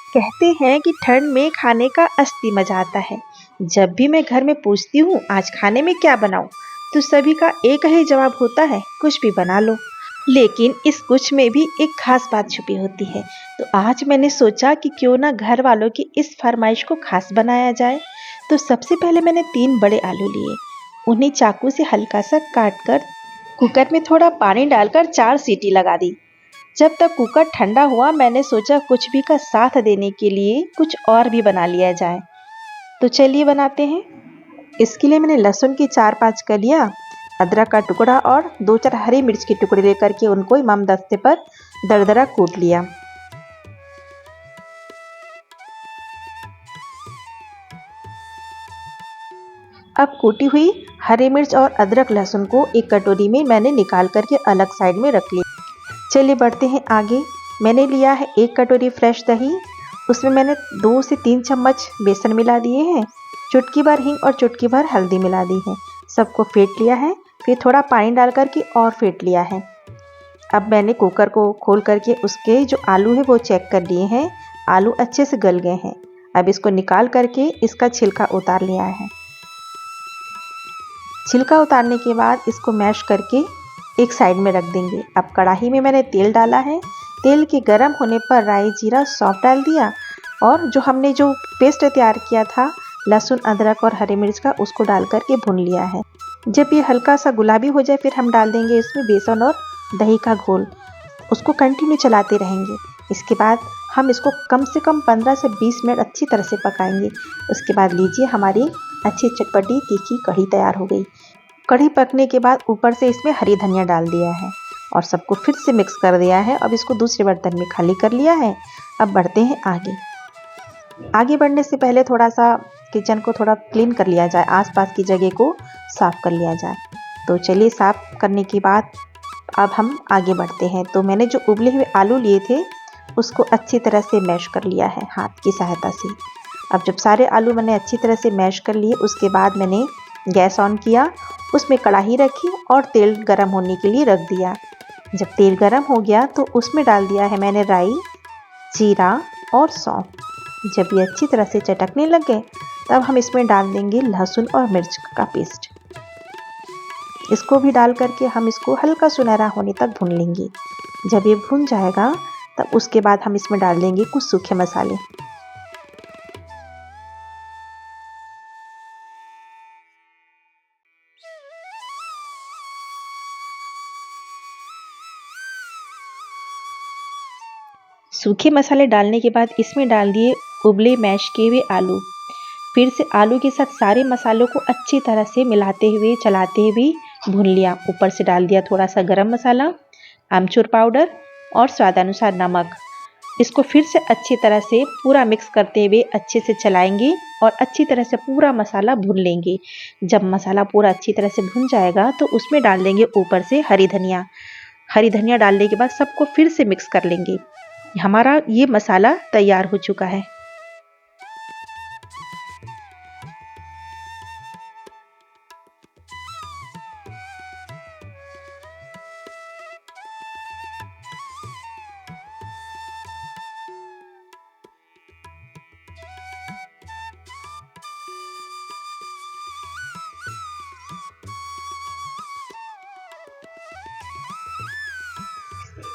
कहते हैं कि ठंड में खाने का असली मजा आता है। जब भी मैं घर में पूछती हूँ आज खाने में क्या बनाऊं, तो सभी का एक ही जवाब होता है, कुछ भी बना लो। लेकिन इस कुछ में भी एक खास बात छुपी होती है। तो आज मैंने सोचा कि क्यों ना घर वालों की इस फरमाइश को खास बनाया जाए। तो सबसे पहले मैंने 3 बड़े आलू लिए, उन्हें चाकू से हल्का सा काट कर कुकर में थोड़ा पानी डालकर 4 सीटी लगा दी। जब तक कुकर ठंडा हुआ मैंने सोचा कुछ भी का साथ देने के लिए कुछ और भी बना लिया जाए। तो चलिए बनाते हैं। इसके लिए मैंने लहसुन की 4-5 कलियां, अदरक का टुकड़ा और 2-4 हरी मिर्च के टुकड़े लेकर के उनको इमाम दस्ते पर दरदरा कूट लिया। अब कूटी हुई हरी मिर्च और अदरक लहसुन को एक कटोरी में मैंने निकाल करके अलग साइड में रख लिया। चलिए बढ़ते हैं आगे। मैंने लिया है 1 कटोरी फ्रेश दही, उसमें मैंने 2 से 3 चम्मच बेसन मिला दिए हैं, चुटकी भर हींग और चुटकी भर हल्दी मिला दी है। सबको फेंट लिया है, फिर थोड़ा पानी डाल करके और फेंट लिया है। अब मैंने कुकर को खोल करके उसके जो आलू है वो चेक कर लिए हैं। आलू अच्छे से गल गए हैं। अब इसको निकाल करके इसका छिलका उतार लिया है। छिलका उतारने के बाद इसको मैश करके एक साइड में रख देंगे। अब कढ़ाई में मैंने तेल डाला है। तेल के गर्म होने पर राई जीरा सौंफ डाल दिया और जो पेस्ट तैयार किया था लहसुन अदरक और हरी मिर्च का, उसको डाल करके भून लिया है। जब ये हल्का सा गुलाबी हो जाए फिर हम डाल देंगे इसमें बेसन और दही का घोल। उसको कंटिन्यू चलाते रहेंगे। इसके बाद हम इसको कम से कम 15 से 20 मिनट अच्छी तरह से पकाएंगे। उसके बाद लीजिए हमारी अच्छी चटपटी तीखी कढ़ी तैयार हो गई। कढ़ी पकने के बाद ऊपर से इसमें हरी धनिया डाल दिया है और सबको फिर से मिक्स कर दिया है। अब इसको दूसरे बर्तन में खाली कर लिया है। अब बढ़ते हैं आगे। आगे बढ़ने से पहले थोड़ा सा किचन को थोड़ा क्लीन कर लिया जाए, आसपास की जगह को साफ कर लिया जाए। तो चलिए साफ करने के बाद अब हम आगे बढ़ते हैं। तो मैंने जो उबले हुए आलू लिए थे उसको अच्छी तरह से मैश कर लिया है हाथ की सहायता से। अब जब सारे आलू मैंने अच्छी तरह से मैश कर लिए उसके बाद मैंने गैस ऑन किया, उसमें कढ़ाई रखी और तेल गरम होने के लिए रख दिया। जब तेल गरम हो गया तो उसमें डाल दिया है मैंने राई, जीरा और सौंफ। जब ये अच्छी तरह से चटकने लग गए तब हम इसमें डाल देंगे लहसुन और मिर्च का पेस्ट। इसको भी डाल करके हम इसको हल्का सुनहरा होने तक भून लेंगे। जब ये भून जाएगा तब उसके बाद हम इसमें डाल देंगे कुछ सूखे मसाले। सूखे मसाले डालने के बाद इसमें डाल दिए उबले मैश किए हुए आलू। फिर से आलू के साथ सारे मसालों को अच्छी तरह से मिलाते हुए चलाते हुए भून लिया। ऊपर से डाल दिया थोड़ा सा गरम मसाला, आमचूर पाउडर और स्वादानुसार नमक। इसको फिर से अच्छी तरह से पूरा मिक्स करते हुए अच्छे से चलाएंगे और अच्छी तरह से पूरा मसाला भून लेंगे। जब मसाला पूरा अच्छी तरह से भून जाएगा तो उसमें डाल देंगे ऊपर से हरी धनिया। हरी धनिया डालने के बाद सबको फिर से मिक्स कर लेंगे। हमारा ये मसाला तैयार हो चुका है।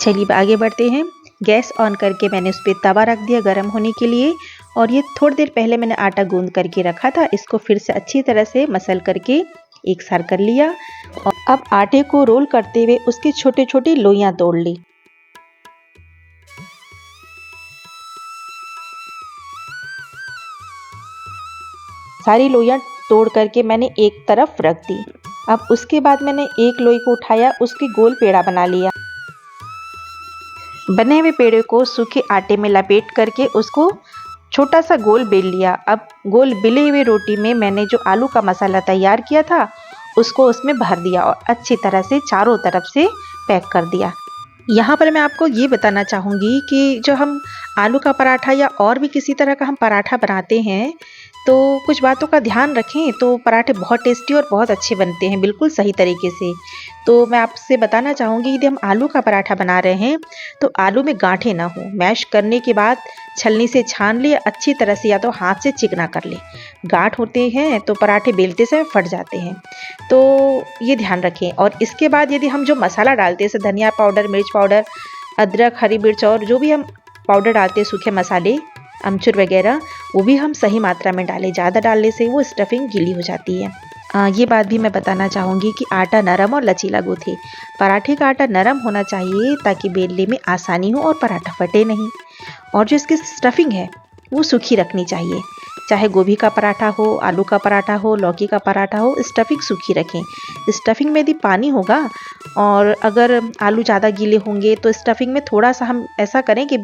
चलिए आगे बढ़ते हैं। गैस ऑन करके मैंने उस पर तवा रख दिया गर्म होने के लिए और ये थोड़ी देर पहले मैंने आटा गूंद करके रखा था, इसको फिर से अच्छी तरह से मसल करके एक साथ कर लिया। और अब आटे को रोल करते हुए उसकी छोटी छोटी लोइयां तोड़ ली। सारी लोइयां तोड़ करके मैंने एक तरफ रख दी। अब उसके बाद मैंने एक लोई को उठाया, उसकी गोल पेड़ा बना लिया। बने हुए पेड़े को सूखे आटे में लपेट करके उसको छोटा सा गोल बेल लिया। अब गोल बेले हुए रोटी में मैंने जो आलू का मसाला तैयार किया था उसको उसमें भर दिया और अच्छी तरह से चारों तरफ से पैक कर दिया। यहाँ पर मैं आपको ये बताना चाहूँगी कि जो हम आलू का पराठा या और भी किसी तरह का हम पराठा बनाते हैं तो कुछ बातों का ध्यान रखें तो पराठे बहुत टेस्टी और बहुत अच्छे बनते हैं, बिल्कुल सही तरीके से। तो मैं आपसे बताना चाहूँगी यदि हम आलू का पराठा बना रहे हैं तो आलू में गांठें ना हो। मैश करने के बाद छलनी से छान ले, अच्छी तरह से या तो हाथ से चिकना कर ले। गांठ होते हैं तो पराठे बेलते समय फट जाते हैं, तो ये ध्यान रखें। और इसके बाद यदि हम जो मसाला डालते हैं जैसे धनिया पाउडर, मिर्च पाउडर, अदरक, हरी मिर्च और जो भी हम पाउडर डालते हैं, सूखे मसाले, अमचूर वगैरह, वो भी हम सही मात्रा में डालें। ज़्यादा डालने से वो स्टफिंग गीली हो जाती है। ये बात भी मैं बताना चाहूँगी कि आटा नरम और लचीला गूँथे। पराठे का आटा नरम होना चाहिए ताकि बेलने में आसानी हो और पराठा फटे नहीं। और जो इसकी स्टफिंग है वो सूखी रखनी चाहिए। चाहे गोभी का पराठा हो, आलू का पराठा हो, लौकी का पराठा हो, स्टफिंग सूखी रखें। स्टफिंग में यदि पानी होगा और अगर आलू ज़्यादा गीले होंगे तो स्टफिंग में थोड़ा सा हम ऐसा करें कि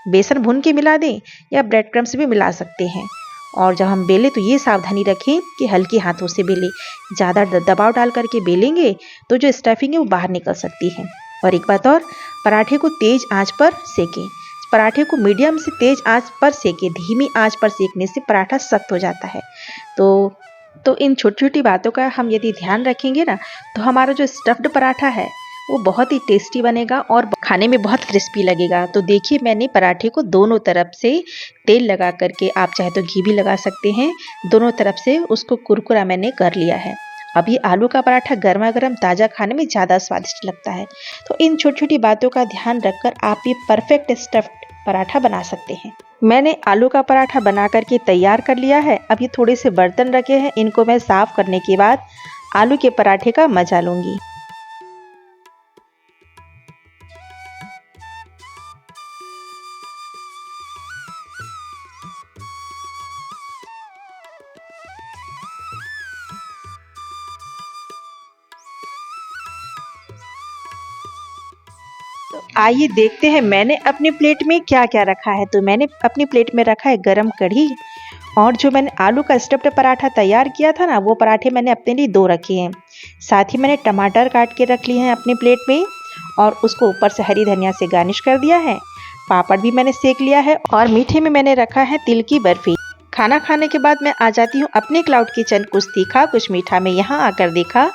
बेसन भून के मिला दें या ब्रेड क्रम्स भी मिला सकते हैं। और जब हम बेलें तो ये सावधानी रखें कि हल्के हाथों से बेलें। ज़्यादा दबाव डाल करके बेलेंगे तो जो स्टफिंग है वो बाहर निकल सकती है। और एक बात और, पराठे को तेज़ आंच पर सेकें। पराठे को मीडियम से तेज़ आंच पर सेकें। धीमी आंच पर सेकने से पराठा सख्त हो जाता है। तो इन छोटी छोटी बातों का हम यदि ध्यान रखेंगे ना, तो हमारा जो स्टफ्ड पराठा है वो बहुत ही टेस्टी बनेगा और खाने में बहुत क्रिस्पी लगेगा। तो देखिए, मैंने पराठे को दोनों तरफ से तेल लगा करके, आप चाहे तो घी भी लगा सकते हैं, दोनों तरफ से उसको कुरकुरा मैंने कर लिया है। अब ये आलू का पराठा गर्मा गर्म ताज़ा खाने में ज़्यादा स्वादिष्ट लगता है। तो इन छोटी छोटी बातों का ध्यान रखकर आप ये परफेक्ट स्टफ्ड पराठा बना सकते हैं। मैंने आलू का पराठा बना करके तैयार कर लिया है। अब ये थोड़े से बर्तन रखे हैं, इनको मैं साफ़ करने के बाद आलू के पराठे का मजा लूँगी। तो आइए देखते हैं मैंने अपनी प्लेट में क्या क्या रखा है। तो मैंने अपनी प्लेट में रखा है गरम कढ़ी, और जो मैंने आलू का स्टफ्ड पराठा तैयार किया था ना, वो पराठे मैंने अपने लिए 2 रखे हैं। साथ ही मैंने टमाटर काट के रख लिए हैं अपनी प्लेट में, और उसको ऊपर से हरी धनिया से गार्निश कर दिया है। पापड़ भी मैंने सेक लिया है, और मीठे में मैंने रखा है तिल की बर्फी। खाना खाने के बाद मैं आ जाती हूँ अपने क्लाउड किचन। कुछ तीखा कुछ मीठा में यहाँ आकर देखा।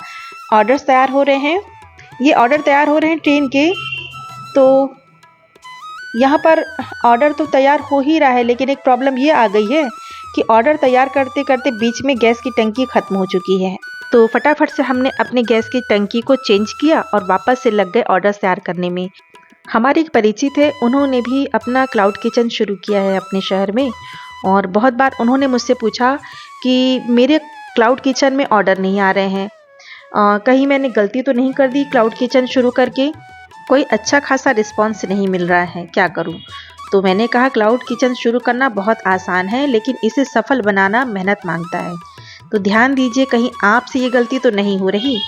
ऑर्डर्स तैयार हो रहे हैं, ये ऑर्डर तैयार हो रहे हैं ट्रेन के। तो यहाँ पर ऑर्डर तो तैयार हो ही रहा है, लेकिन एक प्रॉब्लम ये आ गई है कि ऑर्डर तैयार करते करते बीच में गैस की टंकी ख़त्म हो चुकी है। तो फटाफट से हमने अपने गैस की टंकी को चेंज किया और वापस से लग गए ऑर्डर तैयार करने में। हमारे एक परिचित है, उन्होंने भी अपना क्लाउड किचन शुरू किया है अपने शहर में, और बहुत बार उन्होंने मुझसे पूछा कि मेरे क्लाउड किचन में ऑर्डर नहीं आ रहे हैं, कहीं मैंने गलती तो नहीं कर दी क्लाउड किचन शुरू करके, कोई अच्छा खासा रिस्पॉन्स नहीं मिल रहा है, क्या करूं? तो मैंने कहा क्लाउड किचन शुरू करना बहुत आसान है, लेकिन इसे सफल बनाना मेहनत मांगता है। तो ध्यान दीजिए कहीं आपसे ये गलती तो नहीं हो रही।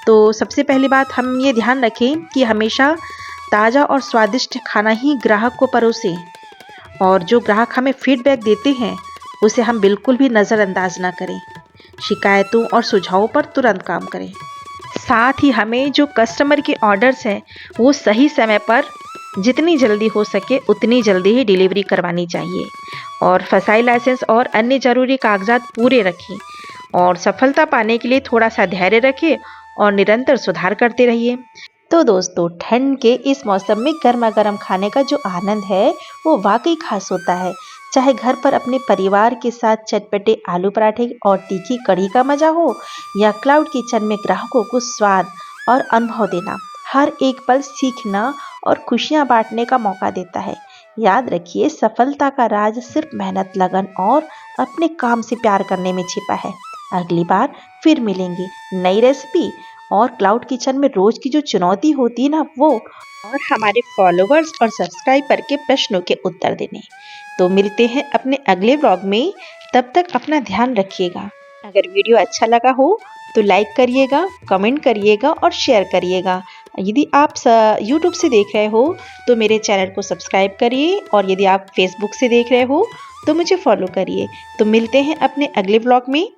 तो सबसे पहली बात हम ये ध्यान रखें कि हमेशा ताज़ा और स्वादिष्ट खाना ही ग्राहक को परोसें, और जो ग्राहक हमें फीडबैक देते हैं उसे हम बिल्कुल भी नज़रअंदाज ना करें। शिकायतों और सुझावों पर तुरंत काम करें। साथ ही हमें जो कस्टमर के ऑर्डर्स हैं वो सही समय पर जितनी जल्दी हो सके उतनी जल्दी ही डिलीवरी करवानी चाहिए, और फसाई लाइसेंस और अन्य ज़रूरी कागजात पूरे रखें, और सफलता पाने के लिए थोड़ा सा धैर्य रखें और निरंतर सुधार करते रहिए। तो दोस्तों, ठंड के इस मौसम में गर्मा गर्म खाने का जो आनंद है वो वाकई खास होता है। चाहे घर पर अपने परिवार के साथ चटपटे आलू पराठे और तीखी कढ़ी का मजा हो, या क्लाउड किचन में ग्राहकों को स्वाद और अनुभव देना, हर एक पल सीखना और खुशियां बांटने का मौका देता है। याद रखिए, सफलता का राज सिर्फ मेहनत, लगन और अपने काम से प्यार करने में छिपा है। अगली बार फिर मिलेंगे नई रेसिपी और क्लाउड किचन में रोज की जो चुनौती होती है ना, वो, और हमारे फॉलोवर्स और सब्सक्राइबर के प्रश्नों के उत्तर देने। तो मिलते हैं अपने अगले व्लॉग में, तब तक अपना ध्यान रखिएगा। अगर वीडियो अच्छा लगा हो तो लाइक करिएगा, कमेंट करिएगा और शेयर करिएगा। यदि आप यूट्यूब से देख रहे हो तो मेरे चैनल को सब्सक्राइब करिए, और यदि आप फेसबुक से देख रहे हो तो मुझे फॉलो करिए। तो मिलते हैं अपने अगले व्लॉग में।